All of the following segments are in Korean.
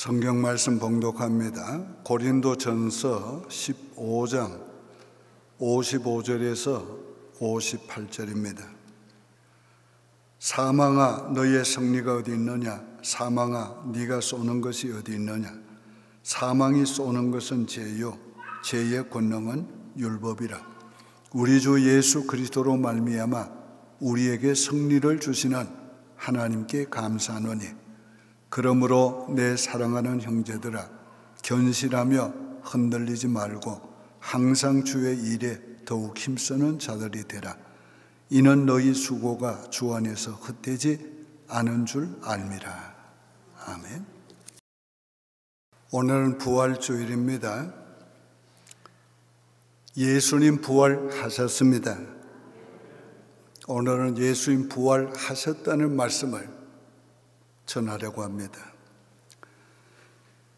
성경 말씀 봉독합니다. 고린도전서 15장 55절에서 58절입니다. 사망아 너희의 승리가 어디 있느냐? 사망아 네가 쏘는 것이 어디 있느냐? 사망이 쏘는 것은 죄요 죄의 권능은 율법이라. 우리 주 예수 그리스도로 말미암아 우리에게 승리를 주시는 하나님께 감사하노니, 그러므로 내 사랑하는 형제들아 견실하며 흔들리지 말고 항상 주의 일에 더욱 힘쓰는 자들이 되라. 이는 너희 수고가 주 안에서 헛되지 않은 줄 알미라. 아멘. 오늘은 부활주일입니다. 예수님 부활하셨습니다. 오늘은 예수님 부활하셨다는 말씀을 전하려고 합니다.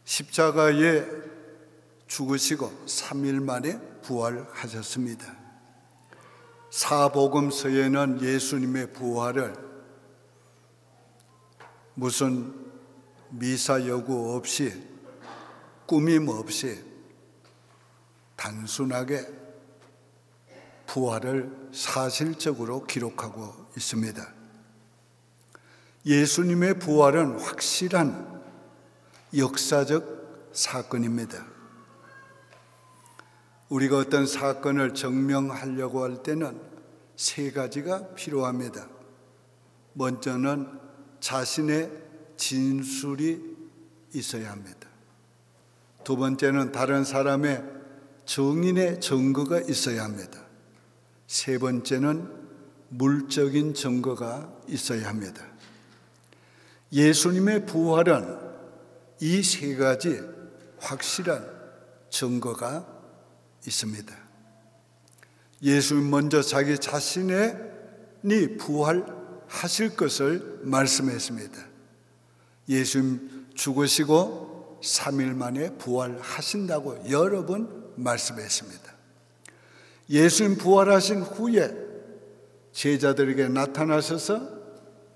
십자가에 죽으시고 3일 만에 부활하셨습니다. 사복음서에는 예수님의 부활을 무슨 미사 여구 없이 꾸밈 없이 단순하게 부활을 사실적으로 기록하고 있습니다. 예수님의 부활은 확실한 역사적 사건입니다. 우리가 어떤 사건을 증명하려고 할 때는 세 가지가 필요합니다. 먼저는 자신의 진술이 있어야 합니다. 두 번째는 다른 사람의 증인의 증거가 있어야 합니다. 세 번째는 물적인 증거가 있어야 합니다. 예수님의 부활은 이 세 가지 확실한 증거가 있습니다. 예수님 먼저 자기 자신이 부활하실 것을 말씀했습니다. 예수님 죽으시고 3일 만에 부활하신다고 여러 번 말씀했습니다. 예수님 부활하신 후에 제자들에게 나타나셔서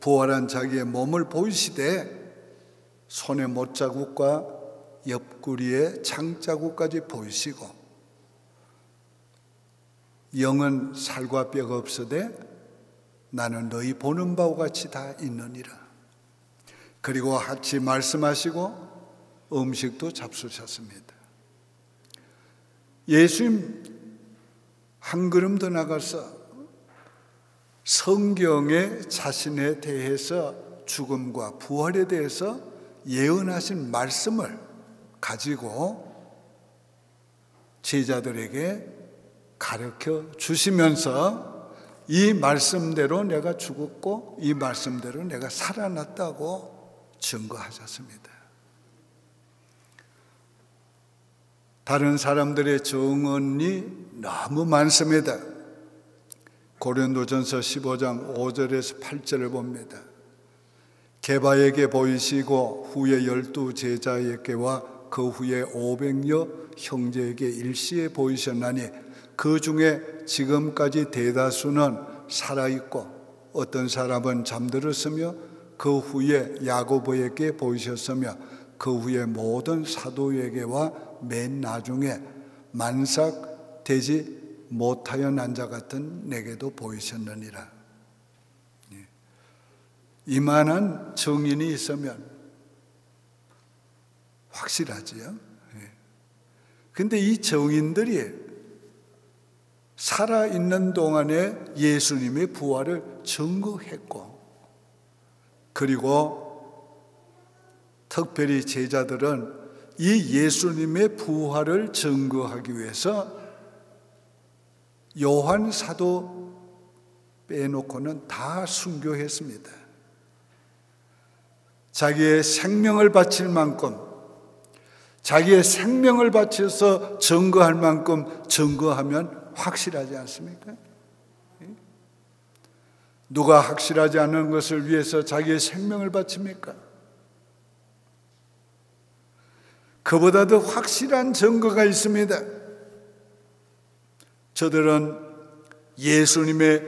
부활한 자기의 몸을 보이시되 손에 못자국과 옆구리에 창자국까지 보이시고, 영은 살과 뼈가 없으되 나는 너희 보는 바와 같이 다 있느니라. 그리고 같이 말씀하시고 음식도 잡수셨습니다. 예수님 한 걸음 더 나가서 성경에 자신에 대해서 죽음과 부활에 대해서 예언하신 말씀을 가지고 제자들에게 가르쳐 주시면서 이 말씀대로 내가 죽었고 이 말씀대로 내가 살아났다고 증거하셨습니다. 다른 사람들의 증언이 너무 많습니다. 고린도전서 15장 5절에서 8절을 봅니다. 게바에게 보이시고 후에 12 제자에게와 그 후에 500여 형제에게 일시에 보이셨나니 그 중에 지금까지 대다수는 살아있고 어떤 사람은 잠들었으며 그 후에 야고보에게 보이셨으며 그 후에 모든 사도에게와 맨 나중에 만삭되지 못하여 난 자 같은 내게도 보이셨느니라. 이만한 증인이 있으면 확실하지요. 그런데 이 증인들이 살아있는 동안에 예수님의 부활을 증거했고, 그리고 특별히 제자들은 이 예수님의 부활을 증거하기 위해서 요한 사도 빼놓고는 다 순교했습니다. 자기의 생명을 바칠 만큼, 자기의 생명을 바쳐서 증거할 만큼 증거하면 확실하지 않습니까? 누가 확실하지 않은 것을 위해서 자기의 생명을 바칩니까? 그보다 더 확실한 증거가 있습니다. 저들은 예수님의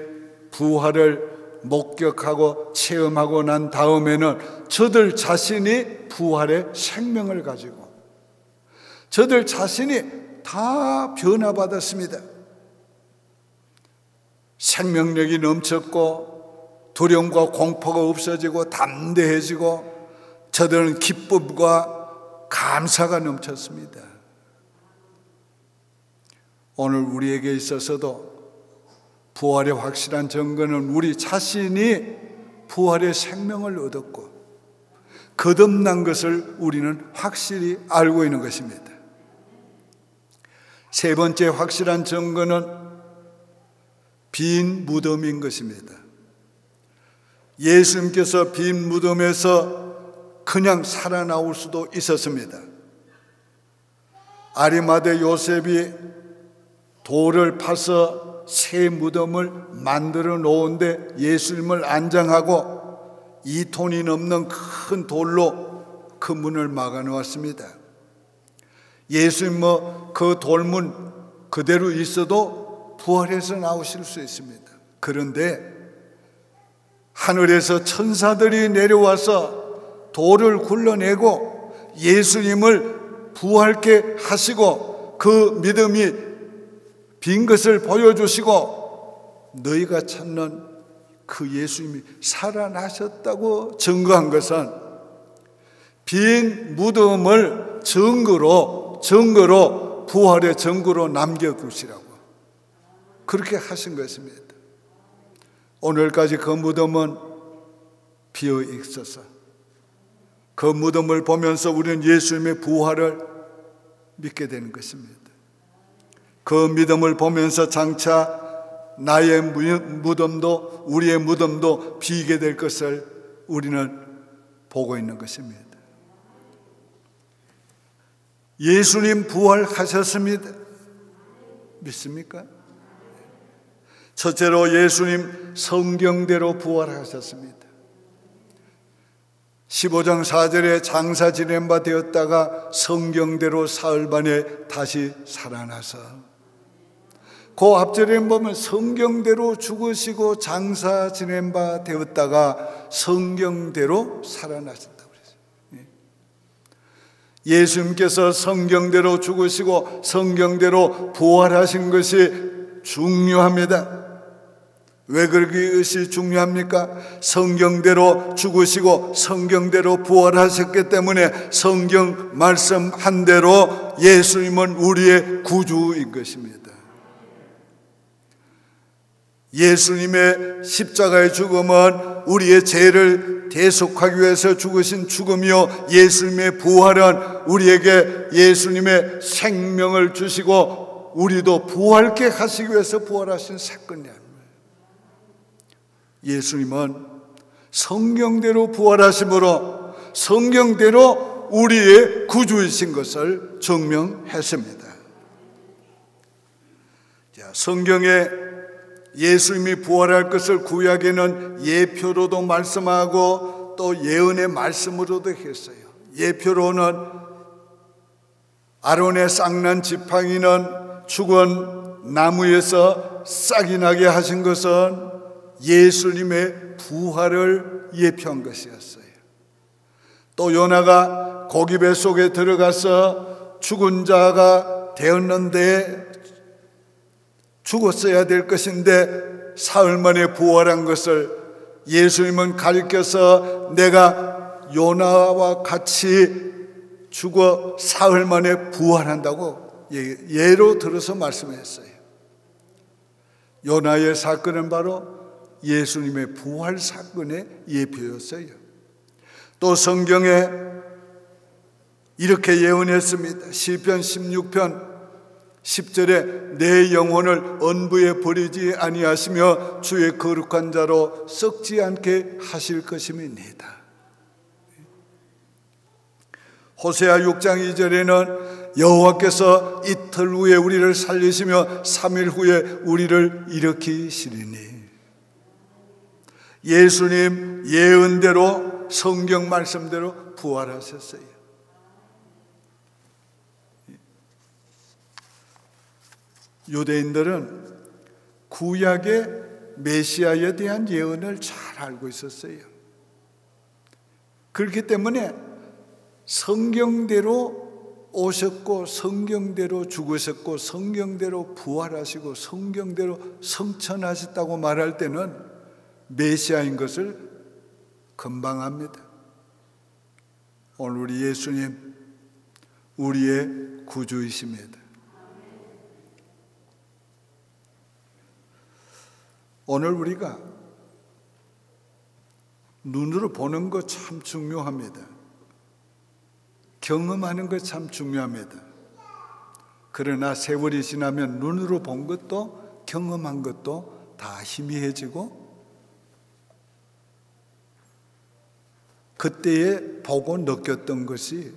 부활을 목격하고 체험하고 난 다음에는 저들 자신이 부활의 생명을 가지고 저들 자신이 다 변화받았습니다. 생명력이 넘쳤고 두려움과 공포가 없어지고 담대해지고 저들은 기쁨과 감사가 넘쳤습니다. 오늘 우리에게 있어서도 부활의 확실한 증거는 우리 자신이 부활의 생명을 얻었고 거듭난 것을 우리는 확실히 알고 있는 것입니다. 세 번째 확실한 증거는 빈 무덤인 것입니다. 예수님께서 빈 무덤에서 그냥 살아나올 수도 있었습니다. 아리마대 요셉이 돌을 파서 새 무덤을 만들어 놓은데 예수님을 안장하고 2톤이 넘는 큰 돌로 그 문을 막아 놓았습니다. 예수님 그 돌문 그대로 있어도 부활해서 나오실 수 있습니다. 그런데 하늘에서 천사들이 내려와서 돌을 굴러내고 예수님을 부활케 하시고 그 믿음이 빈 것을 보여주시고 너희가 찾는 그 예수님이 살아나셨다고 증거한 것은 빈 무덤을 증거로 부활의 증거로 남겨두시라고 그렇게 하신 것입니다. 오늘까지 그 무덤은 비어 있어서 그 무덤을 보면서 우리는 예수님의 부활을 믿게 되는 것입니다. 그 믿음을 보면서 장차 나의 무덤도 우리의 무덤도 비게 될 것을 우리는 보고 있는 것입니다. 예수님 부활하셨습니다. 믿습니까? 첫째로 예수님 성경대로 부활하셨습니다. 15장 4절에 장사 지낸 바 되었다가 성경대로 사흘 만에 다시 살아나서 그 앞절에 보면 성경대로 죽으시고 장사 지낸 바 되었다가 성경대로 살아나셨다고 그랬어요. 예수님께서 성경대로 죽으시고 성경대로 부활하신 것이 중요합니다. 왜 그것이 중요합니까? 성경대로 죽으시고 성경대로 부활하셨기 때문에 성경 말씀한 대로 예수님은 우리의 구주인 것입니다. 예수님의 십자가의 죽음은 우리의 죄를 대속하기 위해서 죽으신 죽음이요, 예수님의 부활은 우리에게 예수님의 생명을 주시고 우리도 부활케 하시기 위해서 부활하신 사건이야. 예수님은 성경대로 부활하심으로 성경대로 우리의 구주이신 것을 증명했습니다. 성경에 예수님이 부활할 것을 구약에는 예표로도 말씀하고 또 예언의 말씀으로도 했어요. 예표로는 아론의 쌍난 지팡이는 죽은 나무에서 싹이 나게 하신 것은 예수님의 부활을 예표한 것이었어요. 또 요나가 고기배 속에 들어가서 죽은 자가 되었는데 죽었어야 될 것인데 사흘 만에 부활한 것을 예수님은 가르쳐서 내가 요나와 같이 죽어 사흘 만에 부활한다고 예로 들어서 말씀했어요. 요나의 사건은 바로 예수님의 부활 사건의 예표였어요. 또 성경에 이렇게 예언했습니다. 시편 16편 10절에 내 영혼을 언부에 버리지 아니하시며 주의 거룩한 자로 썩지 않게 하실 것임이니이다. 호세아 6장 2절에는 여호와께서 이틀 후에 우리를 살리시며 3일 후에 우리를 일으키시리니. 예수님 예언대로 성경 말씀대로 부활하셨어요. 유대인들은 구약의 메시아에 대한 예언을 잘 알고 있었어요. 그렇기 때문에 성경대로 오셨고 성경대로 죽으셨고 성경대로 부활하시고 성경대로 성천하셨다고 말할 때는 메시아인 것을 금방 압니다. 오늘 우리 예수님 우리의 구주이십니다. 오늘 우리가 눈으로 보는 것 참 중요합니다. 경험하는 것 참 중요합니다. 그러나 세월이 지나면 눈으로 본 것도 경험한 것도 다 희미해지고 그때에 보고 느꼈던 것이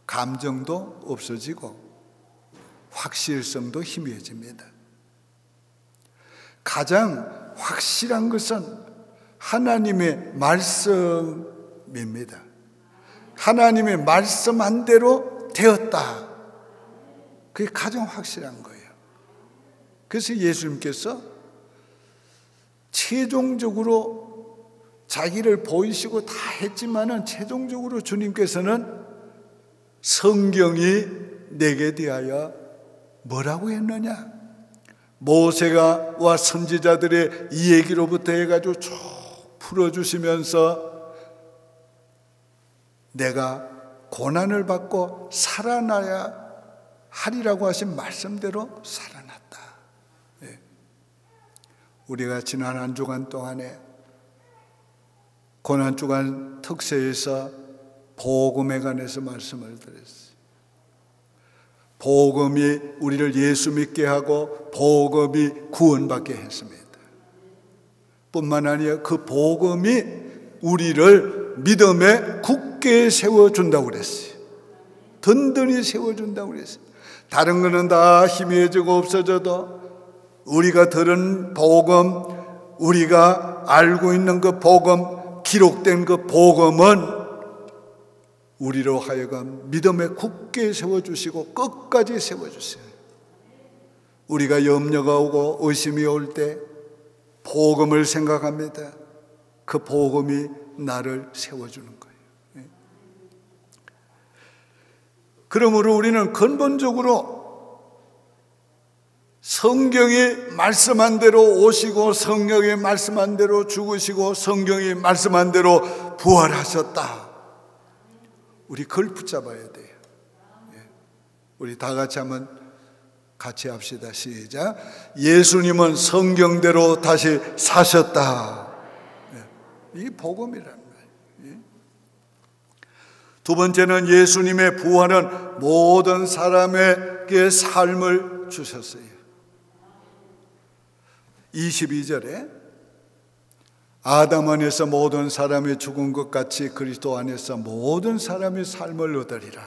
감정도 없어지고 확실성도 희미해집니다. 가장 확실한 것은 하나님의 말씀입니다. 하나님의 말씀한 대로 되었다. 그게 가장 확실한 거예요. 그래서 예수님께서 최종적으로 자기를 보이시고 다 했지만은 최종적으로 주님께서는 성경이 내게 대하여 뭐라고 했느냐? 모세가 와 선지자들의 이 얘기로부터 해가지고 쭉 풀어주시면서 내가 고난을 받고 살아나야 하리라고 하신 말씀대로 살아났다. 예. 우리가 지난 한 주간 동안에 고난주간 특세에서 복음에 관해서 말씀을 드렸어요. 복음이 우리를 예수 믿게 하고 복음이 구원받게 했습니다. 뿐만 아니라 그 복음이 우리를 믿음에 굳게 세워준다고 그랬어요. 든든히 세워준다고 그랬어요. 다른 거는 다 희미해지고 없어져도 우리가 들은 복음, 우리가 알고 있는 그 복음, 기록된 그 복음은 우리로 하여금 믿음에 굳게 세워주시고 끝까지 세워주세요. 우리가 염려가 오고 의심이 올 때 복음을 생각합니다. 그 복음이 나를 세워주는 거예요. 그러므로 우리는 근본적으로 성경이 말씀한 대로 오시고 성경이 말씀한 대로 죽으시고 성경이 말씀한 대로 부활하셨다. 우리 그걸 붙잡아야 돼요. 우리 다 같이 한번 같이 합시다. 시작. 예수님은 성경대로 다시 사셨다. 이 복음이란 말이에요. 두 번째는 예수님의 부활은 모든 사람에게 삶을 주셨어요. 22절에 아담 안에서 모든 사람이 죽은 것 같이 그리스도 안에서 모든 사람이 삶을 얻으리라.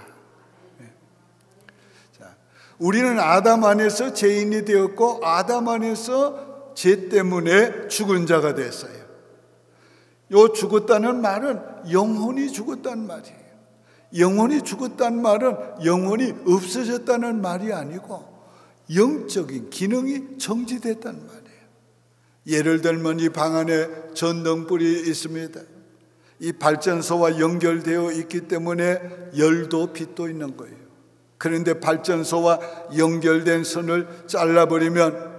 자, 우리는 아담 안에서 죄인이 되었고 아담 안에서 죄 때문에 죽은 자가 됐어요. 요 죽었다는 말은 영혼이 죽었다는 말이에요. 영혼이 죽었다는 말은 영혼이 없어졌다는 말이 아니고 영적인 기능이 정지됐다는 말이에요. 예를 들면 이 방 안에 전등불이 있습니다. 이 발전소와 연결되어 있기 때문에 열도 빛도 있는 거예요. 그런데 발전소와 연결된 선을 잘라버리면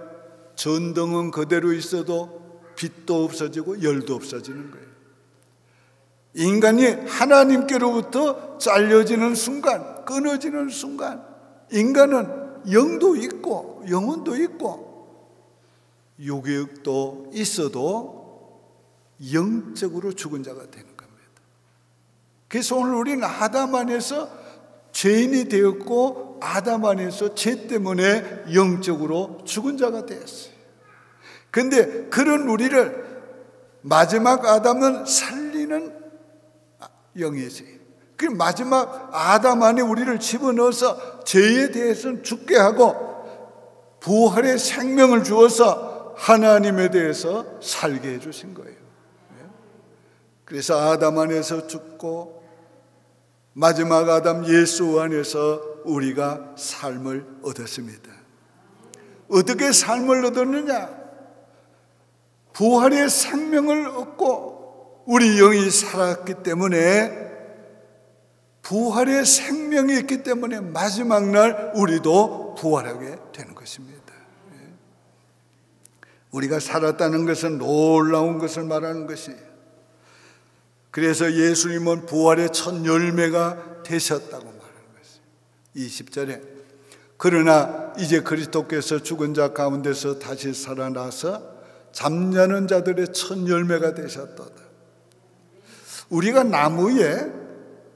전등은 그대로 있어도 빛도 없어지고 열도 없어지는 거예요. 인간이 하나님께로부터 잘려지는 순간, 끊어지는 순간 인간은 영도 있고 영혼도 있고 육육도 있어도 영적으로 죽은 자가 되는 겁니다. 그래서 오늘 우리는 아담 안에서 죄인이 되었고 아담 안에서 죄 때문에 영적으로 죽은 자가 되었어요. 그런데 그런 우리를 마지막 아담은 살리는 영이지. 그 마지막 아담 안에 우리를 집어넣어서 죄에 대해서는 죽게 하고 부활의 생명을 주어서 하나님에 대해서 살게 해주신 거예요. 그래서 아담 안에서 죽고 마지막 아담 예수 안에서 우리가 삶을 얻었습니다. 어떻게 삶을 얻었느냐? 부활의 생명을 얻고 우리 영이 살았기 때문에, 부활의 생명이 있기 때문에 마지막 날 우리도 부활하게 되는 것입니다. 우리가 살았다는 것은 놀라운 것을 말하는 것이에요. 그래서 예수님은 부활의 첫 열매가 되셨다고 말하는 것이에요. 20절에 그러나 이제 그리스도께서 죽은 자 가운데서 다시 살아나서 잠자는 자들의 첫 열매가 되셨도다. 우리가 나무에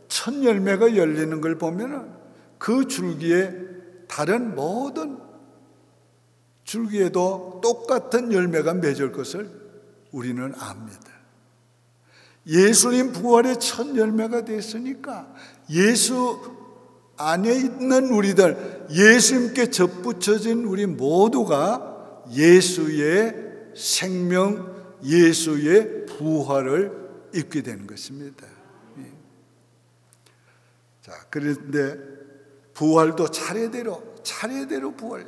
첫 열매가 열리는 걸 보면 그 줄기에 다른 모든 줄기에도 똑같은 열매가 맺을 것을 우리는 압니다. 예수님 부활의 첫 열매가 됐으니까 예수 안에 있는 우리들, 예수님께 접붙여진 우리 모두가 예수의 생명, 예수의 부활을 입게 되는 것입니다. 자, 그런데 부활도 차례대로 부활.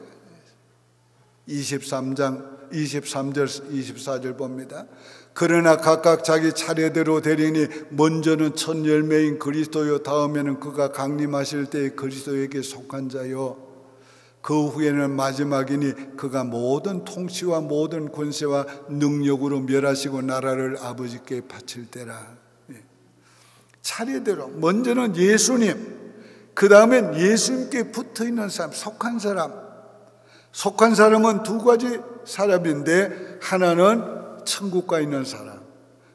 23장 23절 24절 봅니다. 그러나 각각 자기 차례대로 되리니 먼저는 첫 열매인 그리스도요, 다음에는 그가 강림하실 때에 그리스도에게 속한 자요, 그 후에는 마지막이니 그가 모든 통치와 모든 권세와 능력으로 멸하시고 나라를 아버지께 바칠 때라. 차례대로 먼저는 예수님, 그 다음엔 예수님께 붙어있는 사람, 속한 사람은 두 가지 사람인데, 하나는 천국 가 있는 사람,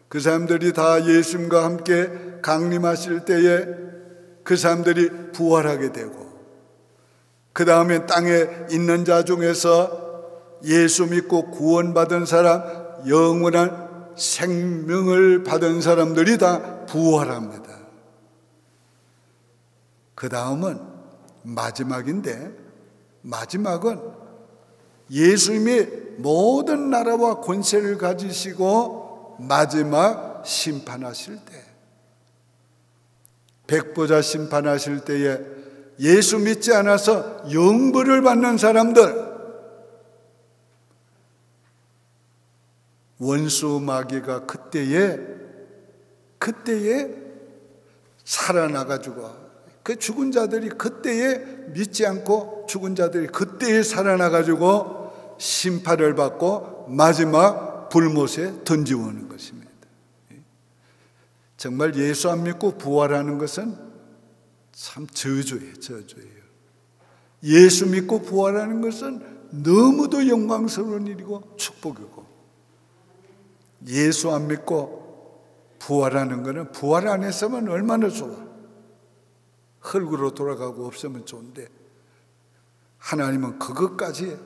그 사람들이 다 예수님과 함께 강림하실 때에 그 사람들이 부활하게 되고, 그 다음에 땅에 있는 자 중에서 예수 믿고 구원받은 사람, 영원한 생명을 받은 사람들이 다 부활합니다. 그 다음은 마지막인데, 마지막은 예수님이 모든 나라와 권세를 가지시고 마지막 심판하실 때, 백보자 심판하실 때에 예수 믿지 않아서 영벌을 받는 사람들, 원수 마귀가 그때에 살아나가지고, 그 죽은 자들이 그때에 믿지 않고 죽은 자들이 그때에 살아나가지고 심판을 받고 마지막 불못에 던지오는 것입니다. 정말 예수 안 믿고 부활하는 것은 참 저주예요. 예수 믿고 부활하는 것은 너무도 영광스러운 일이고 축복이고, 예수 안 믿고 부활하는 것은, 부활 안 했으면 얼마나 좋아. 흙으로 돌아가고 없으면 좋은데, 하나님은 그것까지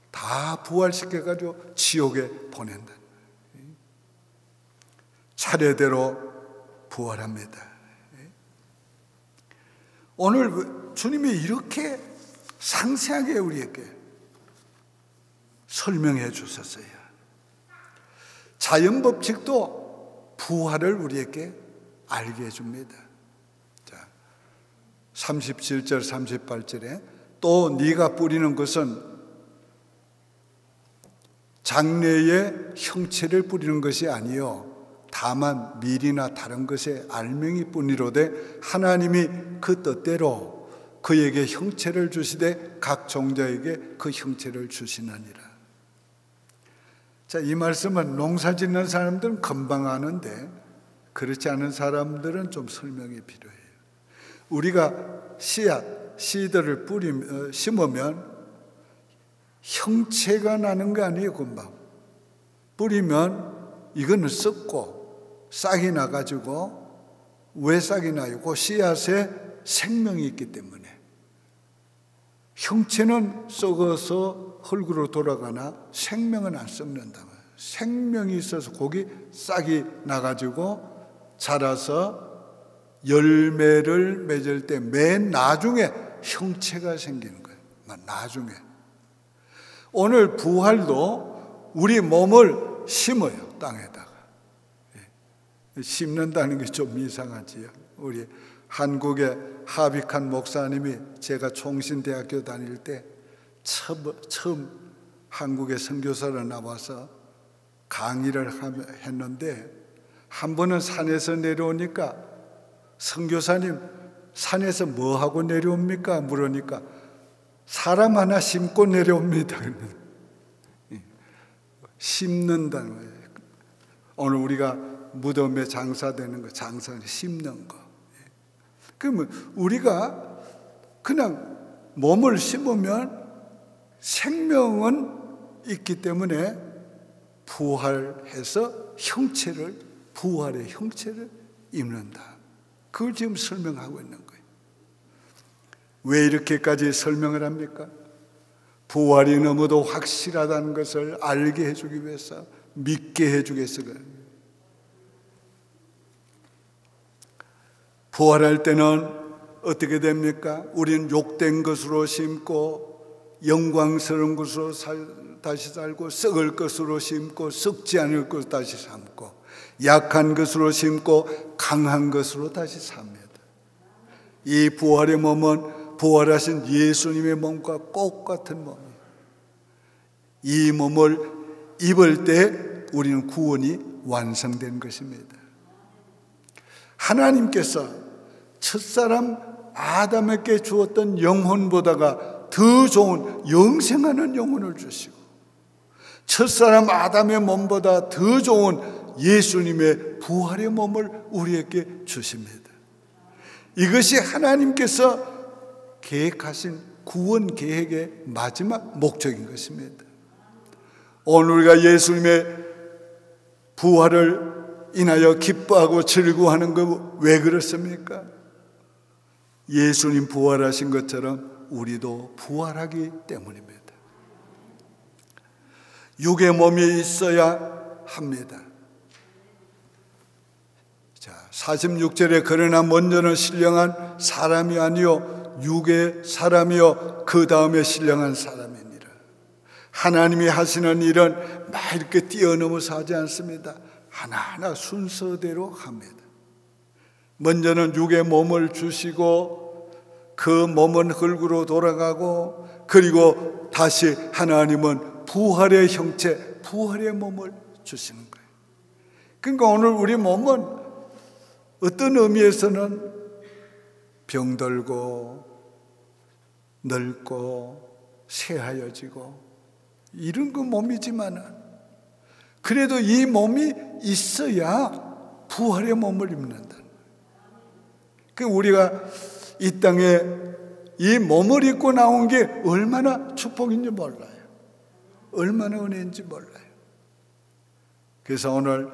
다 부활시켜가지고 지옥에 보낸다. 차례대로 부활합니다. 오늘 주님이 이렇게 상세하게 우리에게 설명해 주셨어요. 자연법칙도 부활을 우리에게 알게 해줍니다. 37절 38절에 또 네가 뿌리는 것은 장래의 형체를 뿌리는 것이 아니요 다만 밀이나 다른 것의 알맹이 뿐이로되 하나님이 그 뜻대로 그에게 형체를 주시되 각 종자에게 그 형체를 주시느니라. 자, 이 말씀은 농사 짓는 사람들은 금방 아는데 그렇지 않은 사람들은 좀 설명이 필요해요. 우리가 씨들을 심으면 형체가 나는 거 아니에요. 금방 뿌리면 이거는 썩고 싹이 나가지고, 왜 싹이 나요? 그 씨앗에 생명이 있기 때문에. 형체는 썩어서 흙으로 돌아가나 생명은 안 썩는다. 생명이 있어서 거기 싹이 나가지고 자라서 열매를 맺을 때 맨 나중에 형체가 생기는 거예요. 나중에. 오늘 부활도 우리 몸을 심어요. 땅에다가. 심는다는 게 좀 이상하지요. 우리 한국의 하빅한 목사님이 제가 총신대학교 다닐 때 처음 한국에 선교사로 나와서 강의를 했는데 한 번은 산에서 내려오니까 선교사님 산에서 뭐 하고 내려옵니까? 물으니까 사람 하나 심고 내려옵니다. 심는다는 거예요. 오늘 우리가 무덤에 장사되는 거, 장사는 심는 거. 그러면 우리가 그냥 몸을 심으면 생명은 있기 때문에 부활해서 부활의 형체를 입는다. 그걸 지금 설명하고 있는 거예요. 왜 이렇게까지 설명을 합니까? 부활이 너무도 확실하다는 것을 알게 해주기 위해서, 믿게 해주기 위해서 그래요. 부활할 때는 어떻게 됩니까? 우리는 욕된 것으로 심고 영광스러운 것으로 다시 살고, 썩을 것으로 심고 썩지 않을 것으로 다시 삶고, 약한 것으로 심고 강한 것으로 다시 삽니다. 이 부활의 몸은 부활하신 예수님의 몸과 똑같은 몸이에요. 이 몸을 입을 때 우리는 구원이 완성된 것입니다. 하나님께서 첫사람 아담에게 주었던 영혼보다가 더 좋은 영생하는 영혼을 주시고, 첫사람 아담의 몸보다 더 좋은 예수님의 부활의 몸을 우리에게 주십니다. 이것이 하나님께서 계획하신 구원 계획의 마지막 목적인 것입니다. 오늘 우리가 예수님의 부활을 인하여 기뻐하고 즐거워하는 거 왜 그렇습니까? 예수님 부활하신 것처럼 우리도 부활하기 때문입니다. 육의 몸이 있어야 합니다. 자, 46절에 그러나 먼저는 신령한 사람이 아니요 육의 사람이요 그 다음에 신령한 사람이니라. 하나님이 하시는 일은 막 이렇게 뛰어넘어서 하지 않습니다. 하나하나 순서대로 합니다. 먼저는 육의 몸을 주시고 그 몸은 흙으로 돌아가고, 그리고 다시 하나님은 부활의 형체, 부활의 몸을 주시는 거예요. 그러니까 오늘 우리 몸은 어떤 의미에서는 병들고 늙고 쇠하여지고 이런 그 몸이지만은, 그래도 이 몸이 있어야 부활의 몸을 입는다. 그 우리가 이 땅에 이 몸을 입고 나온 게 얼마나 축복인지 몰라요. 얼마나 은혜인지 몰라요. 그래서 오늘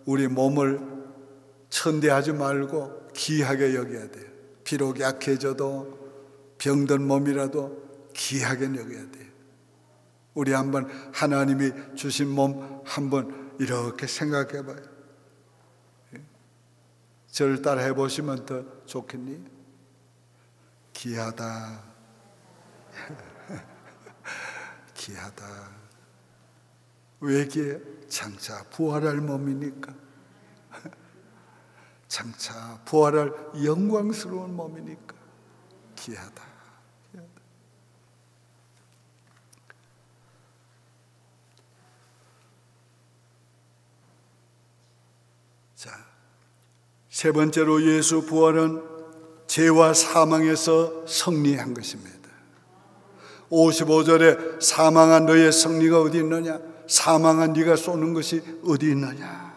우리 몸을 천대하지 말고 귀하게 여겨야 돼요. 비록 약해져도 병든 몸이라도 귀하게 여겨야 돼요. 우리 한번 하나님이 주신 몸 한번 이렇게 생각해 봐요. 저를 따라 해보시면 더 좋겠니? 귀하다. 귀하다. 왜 귀해? 장차 부활할 몸이니까. 장차 부활할 영광스러운 몸이니까 귀하다. 자, 세 번째로 예수 부활은 죄와 사망에서 승리한 것입니다. 55절에 사망한 너의 승리가 어디 있느냐? 사망한 네가 쏘는 것이 어디 있느냐?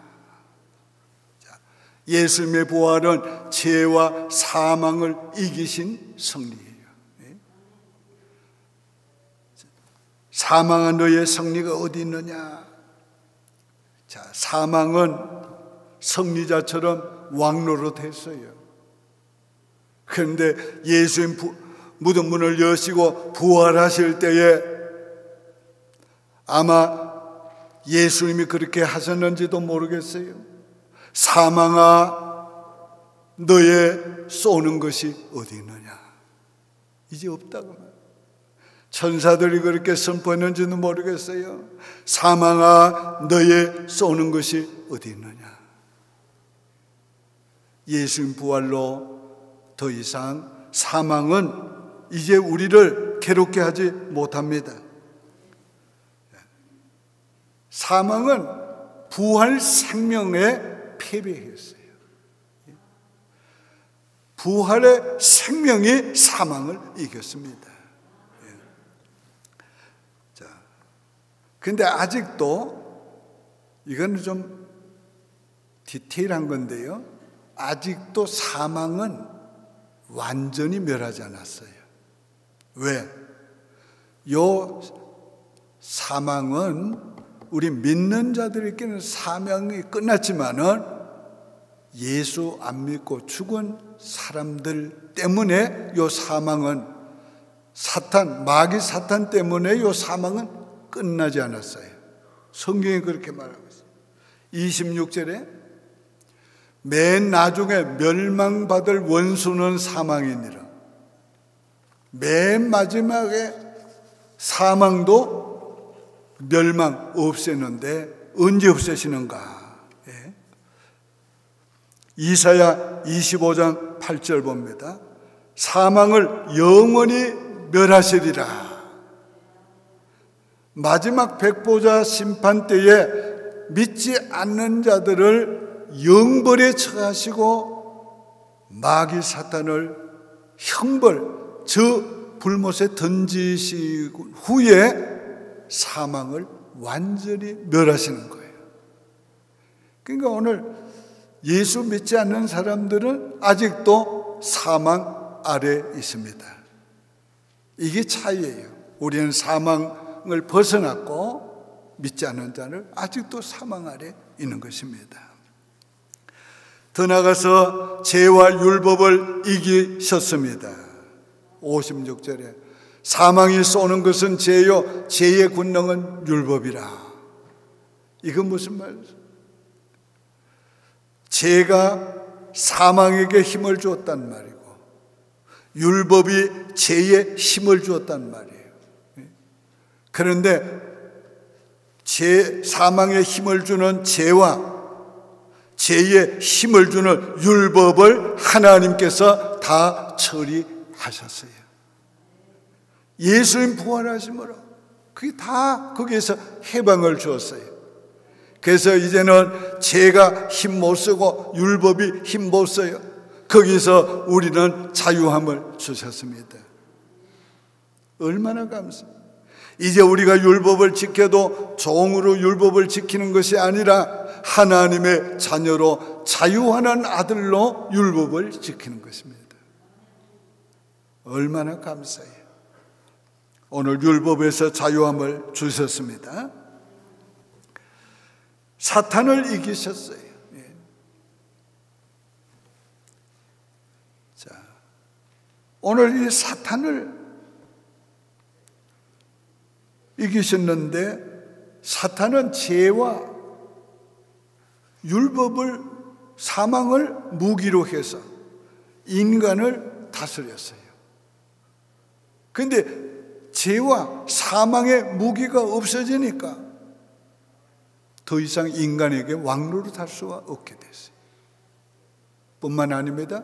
자, 예수님의 부활은 죄와 사망을 이기신 승리예요. 사망한 너의 승리가 어디 있느냐? 자, 사망은 승리자처럼 왕노릇했어요. 그런데 예수님 무덤 문을 여시고 부활하실 때에 아마 예수님이 그렇게 하셨는지도 모르겠어요. 사망아, 너의 쏘는 것이 어디 있느냐? 이제 없다고 말해요. 천사들이 그렇게 선포했는지도 모르겠어요. 사망아, 너의 쏘는 것이 어디 있느냐? 예수님 부활로 더 이상 사망은 이제 우리를 괴롭게 하지 못합니다. 사망은 부활 생명에 패배했어요. 부활의 생명이 사망을 이겼습니다. 자, 근데 아직도 이건 좀 디테일한 건데요. 아직도 사망은 완전히 멸하지 않았어요. 왜? 요 사망은 우리 믿는 자들에게는 사망이 끝났지만은 예수 안 믿고 죽은 사람들 때문에 요 사망은 마귀 사탄 때문에 요 사망은 끝나지 않았어요. 성경이 그렇게 말하고 있어요. 26절에 맨 나중에 멸망받을 원수는 사망이니라. 맨 마지막에 사망도 멸망 없애는데 언제 없애시는가? 예. 이사야 25장 8절 봅니다. 사망을 영원히 멸하시리라. 마지막 백보자 심판 때에 믿지 않는 자들을 영벌에 처하시고 마귀 사탄을 형벌, 저 불못에 던지시고 후에 사망을 완전히 멸하시는 거예요. 그러니까 오늘 예수 믿지 않는 사람들은 아직도 사망 아래 있습니다. 이게 차이예요. 우리는 사망을 벗어났고 믿지 않는 자는 아직도 사망 아래 있는 것입니다. 더 나아가서 죄와 율법을 이기셨습니다. 56절에 사망이 쏘는 것은 죄요 죄의 권능은 율법이라. 이건 무슨 말이죠? 죄가 사망에게 힘을 주었단 말이고 율법이 죄에 힘을 주었단 말이에요. 그런데 사망에 힘을 주는 죄와 죄에 힘을 주는 율법을 하나님께서 다 처리하셨어요. 예수님 부활하심으로 그게 다 거기에서 해방을 주었어요. 그래서 이제는 죄가 힘 못 쓰고 율법이 힘 못 써요. 거기서 우리는 자유함을 주셨습니다. 얼마나 감사합니다. 이제 우리가 율법을 지켜도 종으로 율법을 지키는 것이 아니라 하나님의 자녀로 자유하는 아들로 율법을 지키는 것입니다. 얼마나 감사해요. 오늘 율법에서 자유함을 주셨습니다. 사탄을 이기셨어요. 예. 자, 오늘 이 사탄을 이기셨는데 사탄은 죄와 율법을 사망을 무기로 해서 인간을 다스렸어요. 그런데 죄와 사망의 무기가 없어지니까 더 이상 인간에게 왕노릇할 수가 없게 됐어요. 뿐만 아닙니다.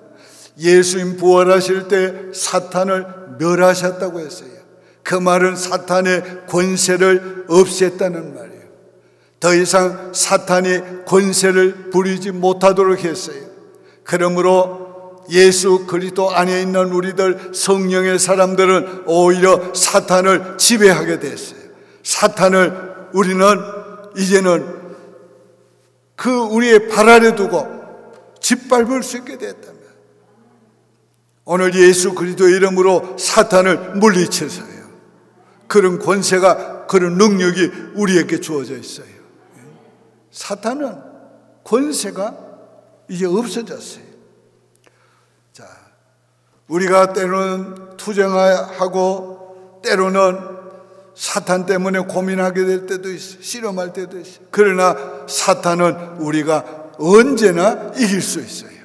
예수님 부활하실 때 사탄을 멸하셨다고 했어요. 그 말은 사탄의 권세를 없앴다는 말이에요. 더 이상 사탄이 권세를 부리지 못하도록 했어요. 그러므로 예수 그리스도 안에 있는 우리들 성령의 사람들은 오히려 사탄을 지배하게 됐어요. 사탄을 우리는 이제는 그 우리의 발 아래 두고 짓밟을 수 있게 됐다면 오늘 예수 그리스도의 이름으로 사탄을 물리쳐서요. 그런 권세가 그런 능력이 우리에게 주어져 있어요. 사탄은 권세가 이제 없어졌어요. 자, 우리가 때로는 투쟁하고 때로는 사탄 때문에 고민하게 될 때도 있어요. 실험할 때도 있어요. 그러나 사탄은 우리가 언제나 이길 수 있어요.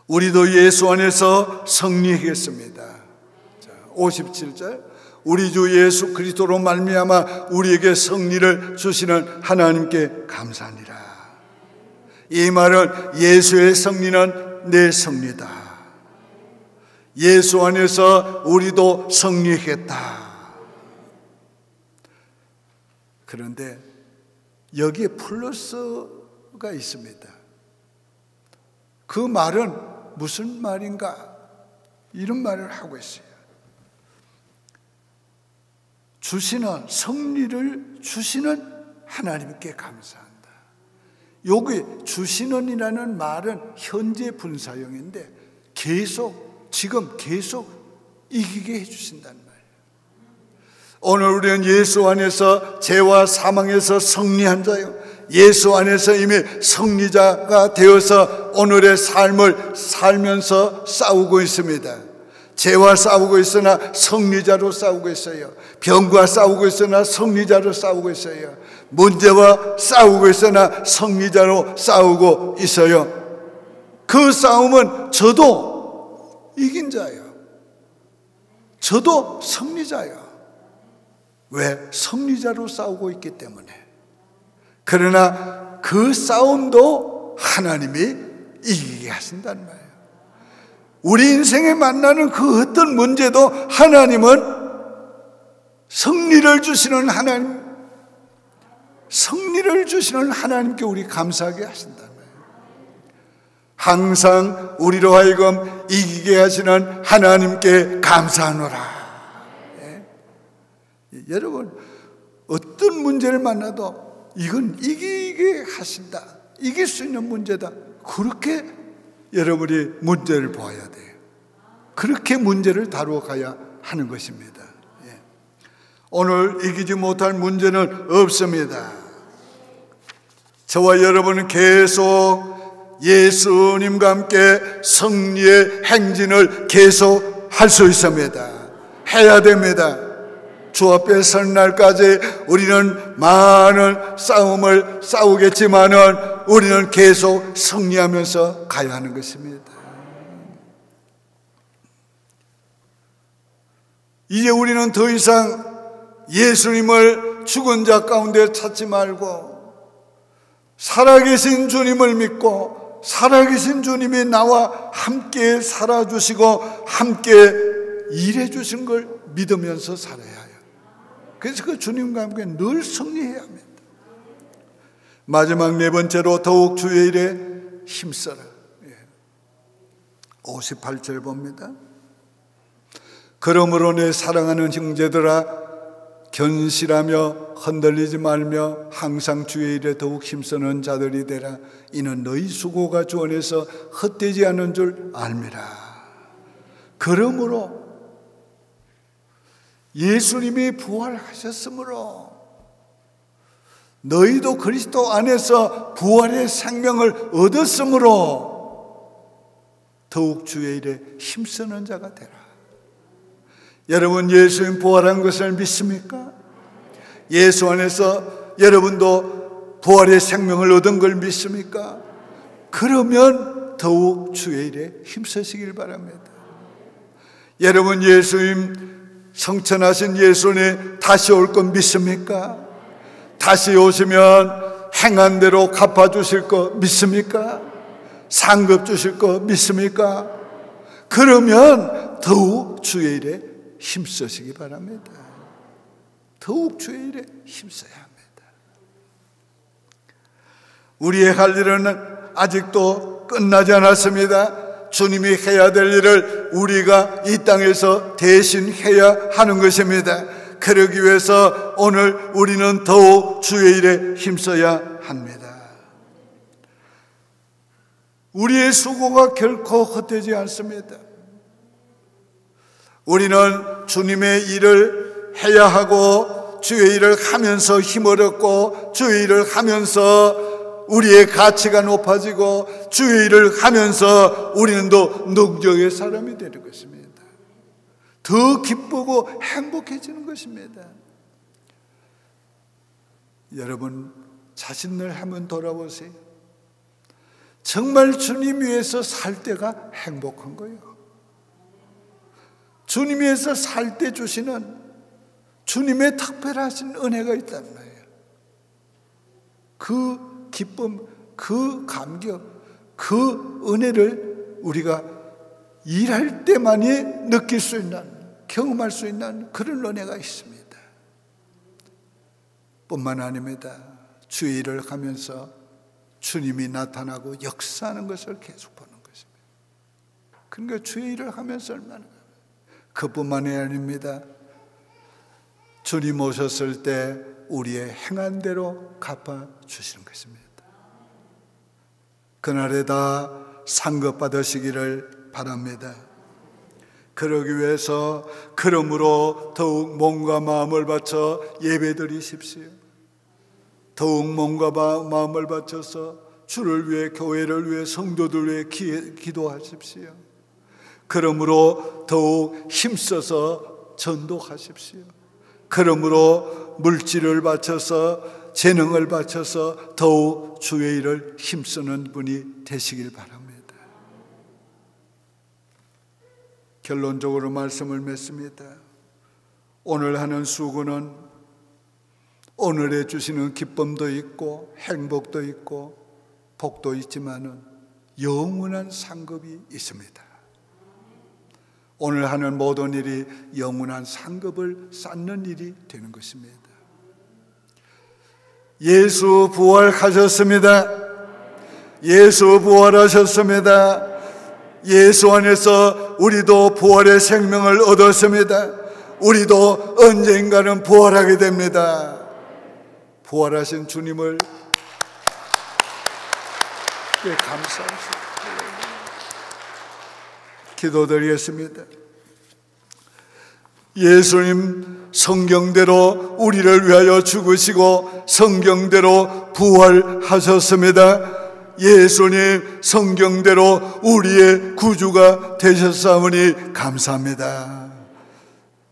우리도 예수 안에서 승리하겠습니다. 자, 57절 우리 주 예수 그리스도로 말미암아 우리에게 승리를 주시는 하나님께 감사하니라. 이 말은 예수의 승리는 내 승리다. 예수 안에서 우리도 승리했다. 그런데 여기에 플러스가 있습니다. 그 말은 무슨 말인가? 이런 말을 하고 있어요. 승리를 주시는 하나님께 감사한다. 여기 주시는이라는 말은 현재 분사형인데 지금 계속 이기게 해주신단 말이에요. 오늘 우리는 예수 안에서 죄와 사망에서 승리한 자요, 예수 안에서 이미 승리자가 되어서 오늘의 삶을 살면서 싸우고 있습니다. 죄와 싸우고 있으나 승리자로 싸우고 있어요. 병과 싸우고 있으나 승리자로 싸우고 있어요. 문제와 싸우고 있으나 승리자로 싸우고 있어요. 그 싸움은 저도 이긴 자예요. 저도 승리자예요. 왜? 승리자로 싸우고 있기 때문에. 그러나 그 싸움도 하나님이 이기게 하신다는 말이에요. 우리 인생에 만나는 그 어떤 문제도 하나님은 승리를 주시는 하나님께 우리 감사하게 하신다는 거예요. 항상 우리로 하여금 이기게 하시는 하나님께 감사하노라. 여러분, 어떤 문제를 만나도 이건 이기게 하신다, 이길 수 있는 문제다, 그렇게 여러분이 문제를 보아야 돼요. 그렇게 문제를 다루어 가야 하는 것입니다. 오늘 이기지 못할 문제는 없습니다. 저와 여러분은 계속 예수님과 함께 승리의 행진을 계속 할 수 있습니다. 해야 됩니다. 주 앞에 설 날까지 우리는 많은 싸움을 싸우겠지만은 우리는 계속 승리하면서 가야 하는 것입니다. 이제 우리는 더 이상 예수님을 죽은 자 가운데 찾지 말고 살아계신 주님을 믿고 살아계신 주님이 나와 함께 살아주시고 함께 일해주신 걸 믿으면서 살아야 해요. 그래서 그 주님과 함께 늘 승리해야 합니다. 마지막 네 번째로 더욱 주의 일에 힘써라. 58절 봅니다. 그러므로 내 사랑하는 형제들아, 견실하며 흔들리지 말며 항상 주의 일에 더욱 힘쓰는 자들이 되라. 이는 너희 수고가 주 안에서 헛되지 않은 줄 알미라. 그러므로 예수님이 부활하셨으므로 너희도 그리스도 안에서 부활의 생명을 얻었으므로 더욱 주의 일에 힘쓰는 자가 되라. 여러분, 예수님 부활한 것을 믿습니까? 예수 안에서 여러분도 부활의 생명을 얻은 걸 믿습니까? 그러면 더욱 주의 일에 힘쓰시길 바랍니다. 여러분, 예수님 성천하신 예수님 다시 올 것 믿습니까? 다시 오시면 행한 대로 갚아주실 거 믿습니까? 상급 주실 거 믿습니까? 그러면 더욱 주의 일에 힘쓰시기 바랍니다. 더욱 주의 일에 힘써야 합니다. 우리의 할 일은 아직도 끝나지 않았습니다. 주님이 해야 될 일을 우리가 이 땅에서 대신 해야 하는 것입니다. 그러기 위해서 오늘 우리는 더욱 주의 일에 힘써야 합니다. 우리의 수고가 결코 헛되지 않습니다. 우리는 주님의 일을 해야 하고 주의 일을 하면서 힘을 얻고 주의 일을 하면서 우리의 가치가 높아지고 주의 일을 하면서 우리는 더 능력의 사람이 되는 것입니다. 더 기쁘고 행복해지는 것입니다. 여러분, 자신을 한번 돌아보세요. 정말 주님 위해서 살 때가 행복한 거예요. 주님 위해서 살 때 주시는 주님의 특별하신 은혜가 있단 말이에요. 그 기쁨, 그 감격, 그 은혜를 우리가 일할 때만이 느낄 수 있는, 경험할 수 있는 그런 은혜가 있습니다. 뿐만 아닙니다. 주의 일을 하면서 주님이 나타나고 역사하는 것을 계속 보는 것입니다. 그러니까 주의 일을 하면서 얼마나, 그뿐만이 아닙니다. 주님 오셨을 때 우리의 행한 대로 갚아주시는 것입니다. 그날에 다 상급 받으시기를 바랍니다. 그러기 위해서 그러므로 더욱 몸과 마음을 바쳐 예배드리십시오. 더욱 몸과 마음을 바쳐서 주를 위해, 교회를 위해, 성도들 위해 기도하십시오. 그러므로 더욱 힘써서 전도하십시오. 그러므로 물질을 바쳐서, 재능을 바쳐서 더욱 주의 일을 힘쓰는 분이 되시길 바랍니다. 결론적으로 말씀을 맺습니다. 오늘 하는 수고는 오늘에 주시는 기쁨도 있고 행복도 있고 복도 있지만은 영원한 상급이 있습니다. 오늘 하는 모든 일이 영원한 상급을 쌓는 일이 되는 것입니다. 예수 부활하셨습니다. 예수 부활하셨습니다. 예수 안에서 우리도 부활의 생명을 얻었습니다. 우리도 언젠가는 부활하게 됩니다. 부활하신 주님을 감사합니다. 기도드리겠습니다. 예수님 성경대로 우리를 위하여 죽으시고 성경대로 부활하셨습니다. 예수님 성경대로 우리의 구주가 되셨사오니 감사합니다.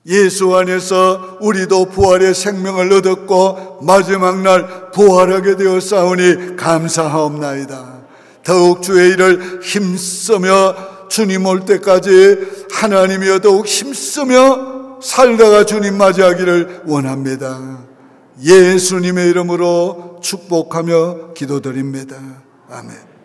예수 안에서 우리도 부활의 생명을 얻었고 마지막 날 부활하게 되었사오니 감사하옵나이다. 더욱 주의 일을 힘쓰며 주님 올 때까지 하나님이여 더욱 힘쓰며 살다가 주님 맞이하기를 원합니다. 예수님의 이름으로 축복하며 기도드립니다. 아멘.